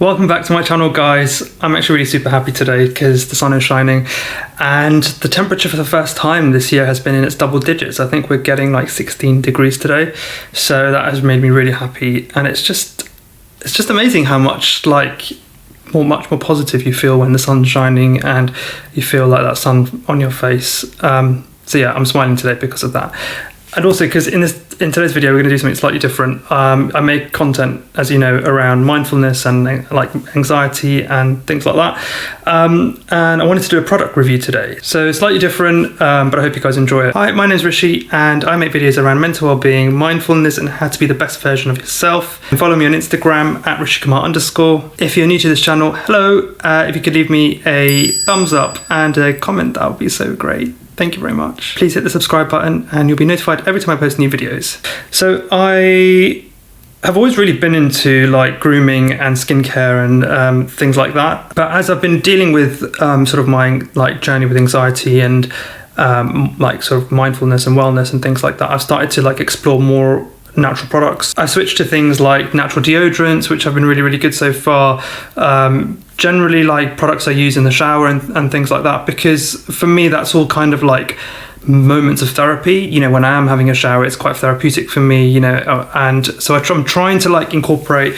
Welcome back to my channel, guys. I'm actually really super happy today because the sun is shining and the temperature for the first time this year has been in its double digits. I think we're getting like 16 degrees today, so that has made me really happy. And it's just amazing how much much more positive you feel when the sun's shining and you feel like that sun on your face. So yeah, I'm smiling today because of that. And also because in today's video, we're going to do something slightly different. I make content, as you know, around mindfulness and like anxiety and things like that. And I wanted to do a product review today. So slightly different, but I hope you guys enjoy it. Hi, my name is Rishi and I make videos around mental well-being, mindfulness and how to be the best version of yourself. And follow me on Instagram at @rishikumar_. If you're new to this channel, hello. If you could leave me a thumbs up and a comment, that would be so great. Thank you very much. Please hit the subscribe button and you'll be notified every time I post new videos. So I have always really been into like grooming and skincare and things like that. But as I've been dealing with sort of my like journey with anxiety and like sort of mindfulness and wellness and things like that, I've started to like explore more natural products. I switched to things like natural deodorants, which have been really, really good so far. Generally like products I use in the shower and things like that, because for me that's all kind of like moments of therapy. You know, when I am having a shower, it's quite therapeutic for me, you know, and so I'm trying to like incorporate,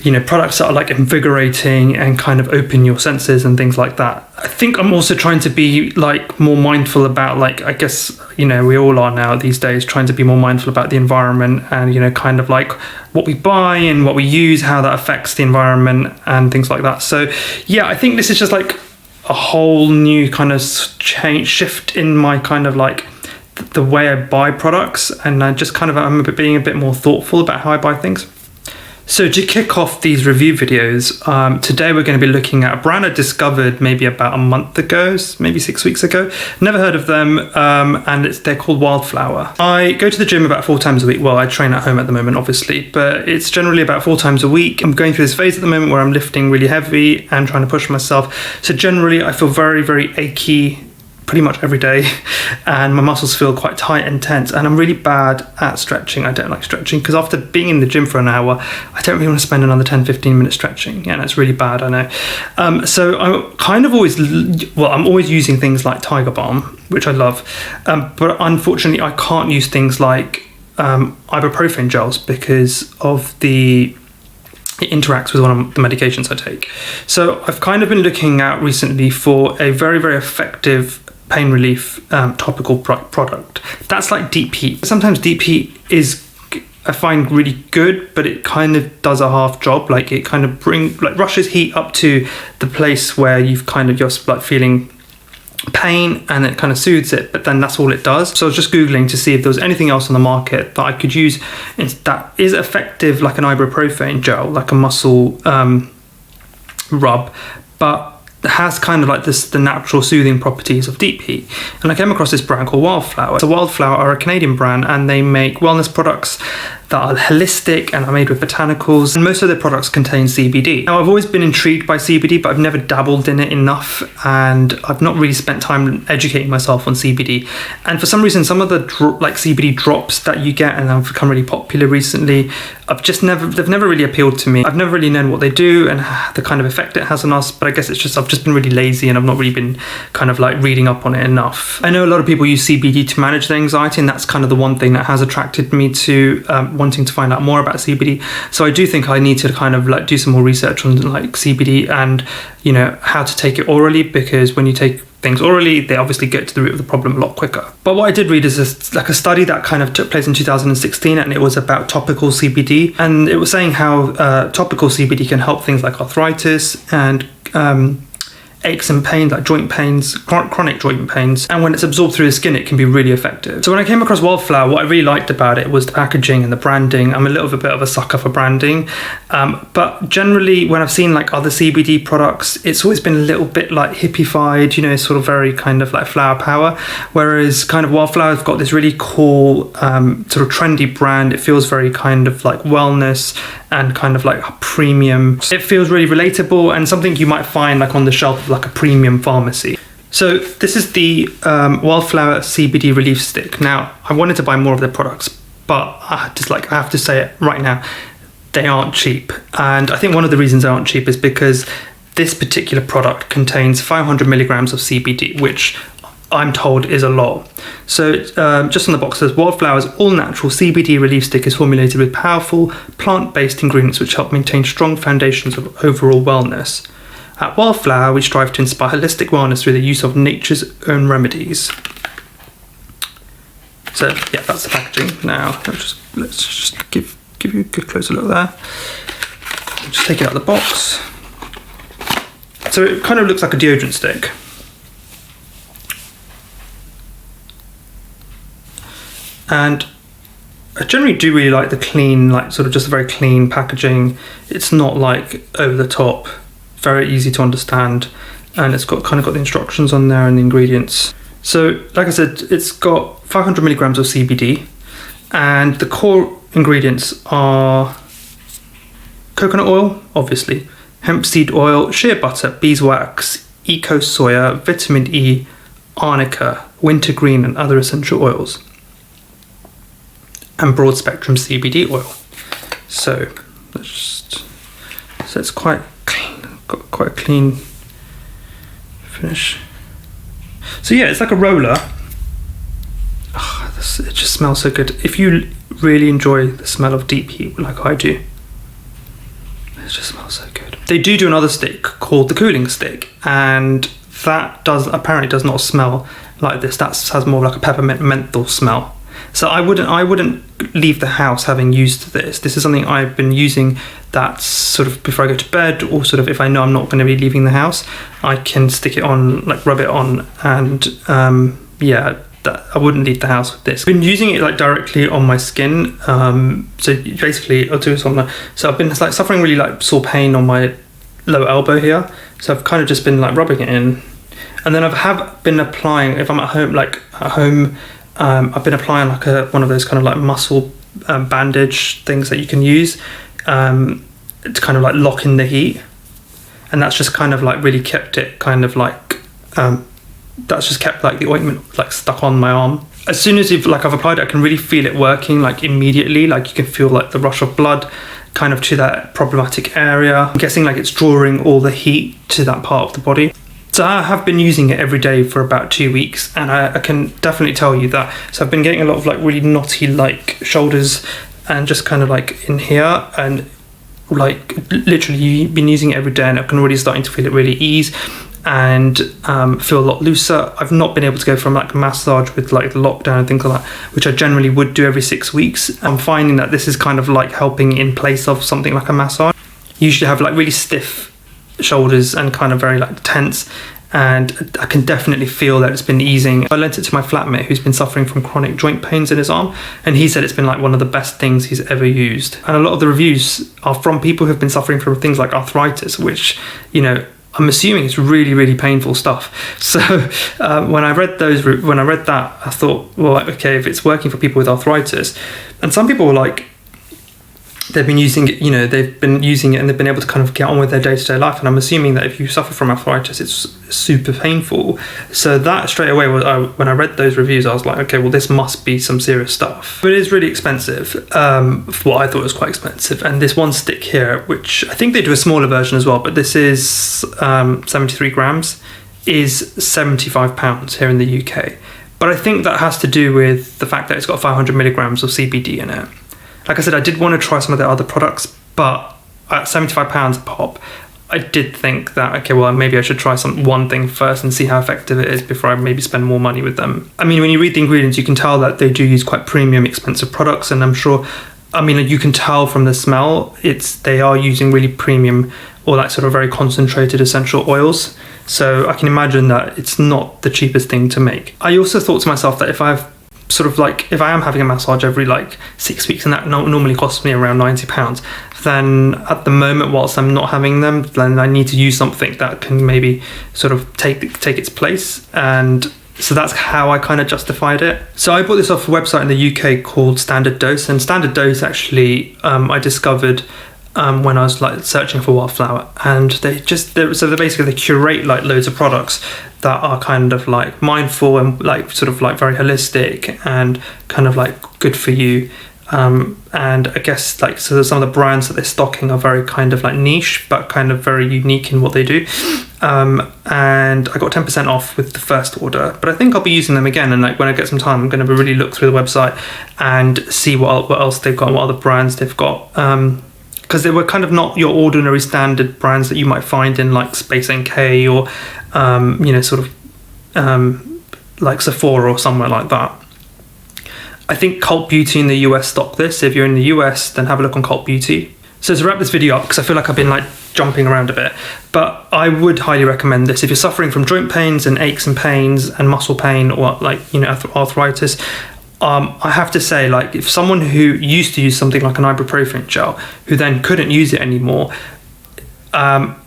you know, products that are like invigorating and kind of open your senses and things like that. I think I'm also trying to be like more mindful about, like, I guess, you know, we all are now these days trying to be more mindful about the environment and, you know, kind of like what we buy and what we use, how that affects the environment and things like that. So yeah, I think this is just like a whole new kind of shift in my kind of like the way I buy products, and I just kind of I'm being a bit more thoughtful about how I buy things. So to kick off these review videos, today we're going to be looking at a brand I discovered maybe about a month ago, maybe 6 weeks ago. Never heard of them, and they're called WIldflower. I go to the gym about 4 times a week. Well, I train at home at the moment, obviously, but it's generally about 4 times a week. I'm going through this phase at the moment where I'm lifting really heavy and trying to push myself. So generally I feel very, very achy pretty much every day, and my muscles feel quite tight and tense, and I'm really bad at stretching. I don't like stretching because after being in the gym for an hour, I don't really want to spend another 10-15 minutes stretching. Yeah, that's really bad, I know. So I'm kind of I'm always using things like Tiger Balm, which I love, but unfortunately I can't use things like ibuprofen gels because of it interacts with one of the medications I take. So I've kind of been looking out recently for a very, very effective pain relief topical product. That's like deep heat. Sometimes deep heat is, I find, really good, but it kind of does a half job. Like it kind of rushes heat up to the place where you've kind of just like feeling pain, and it kind of soothes it, but then that's all it does. So I was just Googling to see if there was anything else on the market that I could use that is effective like an ibuprofen gel, like a muscle rub, but has kind of like the natural soothing properties of deep heat. And I came across this brand called WIldflower. So WIldflower are a Canadian brand and they make wellness products that are holistic and are made with botanicals, and most of their products contain CBD. Now, I've always been intrigued by CBD, but I've never dabbled in it enough, and I've not really spent time educating myself on CBD. And for some reason, some of the like CBD drops that you get and have become really popular recently, they've never really appealed to me. I've never really known what they do and the kind of effect it has on us, but I guess it's just I've just been really lazy and I've not really been kind of like reading up on it enough. I know a lot of people use CBD to manage their anxiety, and that's kind of the one thing that has attracted me to wanting to find out more about CBD. So I do think I need to kind of like do some more research on like CBD and, you know, how to take it orally, because when you take things orally, they obviously get to the root of the problem a lot quicker. But what I did read is a study that kind of took place in 2016, and it was about topical CBD, and it was saying how topical CBD can help things like arthritis and aches and pains, like joint pains, chronic joint pains, and when it's absorbed through the skin, it can be really effective. So when I came across WIldflower, what I really liked about it was the packaging and the branding. I'm a little bit of a sucker for branding, but generally when I've seen like other CBD products, it's always been a little bit like hippified, you know, sort of very kind of like flower power, whereas kind of WIldflower's got this really cool sort of trendy brand. It feels very kind of like wellness and kind of like premium. It feels really relatable and something you might find like on the shelf of like a premium pharmacy. So this is the WIldflower CBD Relief Stick. Now, I wanted to buy more of their products, but I have to say it right now, they aren't cheap. And I think one of the reasons they aren't cheap is because this particular product contains 500 milligrams of CBD, which I'm told is a lot. So just on the box says, WIldflower's all-natural CBD relief stick is formulated with powerful plant-based ingredients which help maintain strong foundations of overall wellness. At WIldflower, we strive to inspire holistic wellness through the use of nature's own remedies. So yeah, that's the packaging. Now let's just give you a good closer look there. Just take it out of the box. So it kind of looks like a deodorant stick. And I generally do really like the clean, like sort of just a very clean packaging. It's not like over the top, very easy to understand, and it's got the instructions on there and the ingredients. So like I said, it's got 500 milligrams of CBD, and the core ingredients are coconut oil, obviously, hemp seed oil, shea butter, beeswax, eco soya, vitamin E, arnica, wintergreen, and other essential oils, and broad spectrum CBD oil. So it's quite clean, got quite a clean finish. So yeah, it's like a roller. It just smells so good. If you really enjoy the smell of deep heat like I do, it just smells so good. They do another stick called the cooling stick, and that apparently does not smell like this. That has more like a peppermint menthol smell. So I wouldn't leave the house having used this. This is something I've been using that's sort of before I go to bed, or sort of if I know I'm not going to be leaving the house, I can stick it on, like rub it on, and I wouldn't leave the house with this. I've been using it like directly on my skin. So basically I'll do something. So I've been like suffering really like sore pain on my lower elbow here. So I've kind of just been like rubbing it in, and then have been applying, if I'm at home, I've been applying like one of those kind of like muscle bandage things that you can use to kind of like lock in the heat, and that's just kind of like really kept it kind of like that's just kept like the ointment like stuck on my arm. As soon as I've applied it, I can really feel it working like immediately. Like you can feel like the rush of blood kind of to that problematic area. I'm guessing like it's drawing all the heat to that part of the body. So I have been using it every day for about 2 weeks, and I can definitely tell you that. So I've been getting a lot of like really knotty like shoulders and just kind of like in here, and like literally been using it every day, and I can already starting to feel it really ease and feel a lot looser. I've not been able to go from like massage with like the lockdown and things like that, which I generally would do every 6 weeks. I'm finding that this is kind of like helping in place of something like a massage. You usually have like really stiff shoulders and kind of very like tense, and I can definitely feel that it's been easing. I lent it to my flatmate who's been suffering from chronic joint pains in his arm, and he said it's been like one of the best things he's ever used. And a lot of the reviews are from people who've been suffering from things like arthritis, which, you know, I'm assuming it's really, really painful stuff. So when I read that, I thought, well, okay, if it's working for people with arthritis, and some people were like, they've been using it, you know, they've been using it and they've been able to kind of get on with their day-to-day life. And I'm assuming that if you suffer from arthritis, it's super painful. So that straight away, when I read those reviews, I was like, okay, well, this must be some serious stuff. But it is really expensive, for what I thought was quite expensive. And this one stick here, which I think they do a smaller version as well, but this is 73 grams, is £75 here in the UK. But I think that has to do with the fact that it's got 500 milligrams of CBD in it. Like I said, I did want to try some of their other products, but at £75 a pop, I did think that, okay, well, maybe I should try one thing first and see how effective it is before I maybe spend more money with them. I mean, when you read the ingredients, you can tell that they do use quite premium, expensive products, and I'm sure, I mean, you can tell from the smell, they are using really premium or like sort of very concentrated essential oils. So I can imagine that it's not the cheapest thing to make. I also thought to myself that if I am having a massage every like 6 weeks, and that normally costs me around £90, then at the moment, whilst I'm not having them, then I need to use something that can maybe sort of take its place. And so that's how I kind of justified it. So I bought this off a website in the UK called Standard Dose, and Standard Dose actually I discovered when I was like searching for WIldflower, and they curate like loads of products that are kind of like mindful and like sort of like very holistic and kind of like good for you. And I guess like so some of the brands that they're stocking are very kind of like niche, but kind of very unique in what they do. And I got 10% off with the first order, but I think I'll be using them again. And like when I get some time, I'm going to really look through the website and see what else they've got, and what other brands they've got. Because they were kind of not your ordinary standard brands that you might find in like Space NK or sort of like Sephora or somewhere like that. I think Cult Beauty in the US stock this. If you're in the US, then have a look on Cult Beauty. So to wrap this video up, because I feel like I've been like jumping around a bit, but I would highly recommend this. If you're suffering from joint pains and aches and pains and muscle pain, or like, arthritis, I have to say, like, if someone who used to use something like an ibuprofen gel, who then couldn't use it anymore,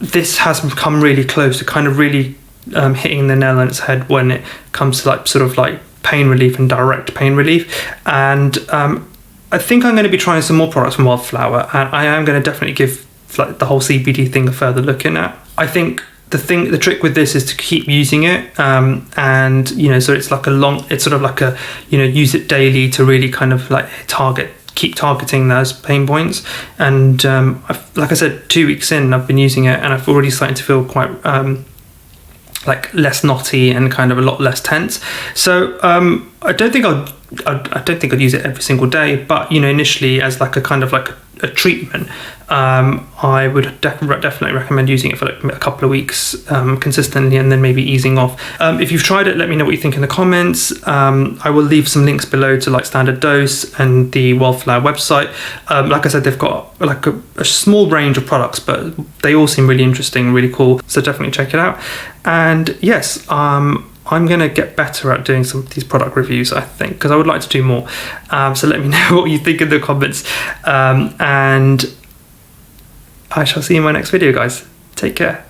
this has come really close to kind of really hitting the nail on its head when it comes to like sort of like pain relief and direct pain relief. And I think I'm going to be trying some more products from Wildflower, and I am going to definitely give like the whole CBD thing a further look in at. I think the trick with this is to keep using it, and so it's like it's sort of like a use it daily to really kind of like keep targeting those pain points. And like I said, 2 weeks in, I've been using it, and I've already started to feel quite like less knotty and kind of a lot less tense. So I don't think I'd use it every single day, but initially as like a kind of like a treatment, I would definitely recommend using it for like a couple of weeks consistently, and then maybe easing off. If you've tried it, let me know what you think in the comments. I will leave some links below to like Standard Dose and the Wildflower website. Like I said, they've got like a small range of products, but they all seem really interesting, really cool. So definitely check it out. And yes, I'm going to get better at doing some of these product reviews, I think, because I would like to do more. So let me know what you think in the comments. And I shall see you in my next video, guys. Take care.